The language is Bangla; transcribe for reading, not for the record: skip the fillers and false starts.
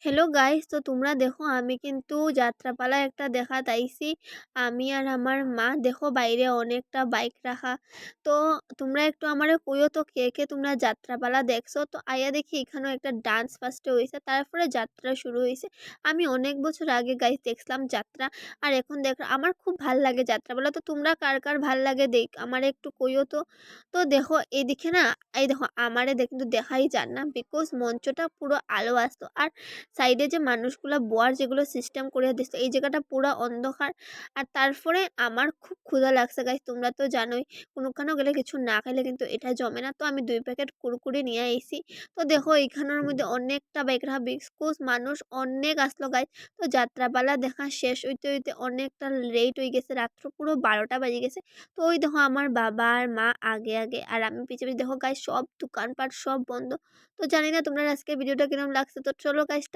হ্যালো গাইস, তো তোমরা দেখো আমি কিন্তু যাত্রাপালা একটা দেখাত আইছি। আমি আর আমার মা দেখো বাইরে অনেকটা বাইক রাখা। তো তোমরা একটু আমারে কইও তো কে কে তোমরা যাত্রাপালা দেখছো। তো আয়া দেখি এখানেও একটা ডান্স ফার্স্টে হয়েছে, তারপরে যাত্রা শুরু হয়েছে। আমি অনেক বছর আগে গাইস দেখলাম যাত্রা, আর এখন দেখ আমার খুব ভাল লাগে যাত্রাপালা। তো তোমরা কার কার ভাল লাগে দেখ আমারে একটু কইও তো। তো দেখো এইদিকে না, এই দেখো আমারে কিন্তু দেখাই যান না, বিকজ মঞ্চটা পুরো আলো আসতো, আর সাইডে যে মানুষগুলা বোয়ার যেগুলো সিস্টেম করে দিচ্ছে, এই জায়গাটা পুরো অন্ধকার। আর তারপরে আমার খুব ক্ষুধা লাগছে গাইস, তোমরা তো জানোই কোনোখানেও গেলে কিছু না খাইলে কিন্তু এটা জমে না। তো আমি 2 প্যাকেট কুরকুরি নিয়ে আইছি। তো দেখো এইখানের মধ্যে অনেকটা বাইক রাখা, বিকজ মানুষ অনেক আসলো গাইস। তো যাত্রাপালা দেখা শেষ হইতে হইতে অনেকটা লেট হয়ে গেছে, রাত্র পুরো 12টা বাজে গেছে। তো ওই দেখো আমার বাবা আর মা আগে আগে, আর আমি পিছে পিছে। দেখো গাইস সব দোকানপাট সব বন্ধ। তো জানি না তোমরা আজকে ভিডিওটা কিরকম লাগছে, তো চলো গাইস।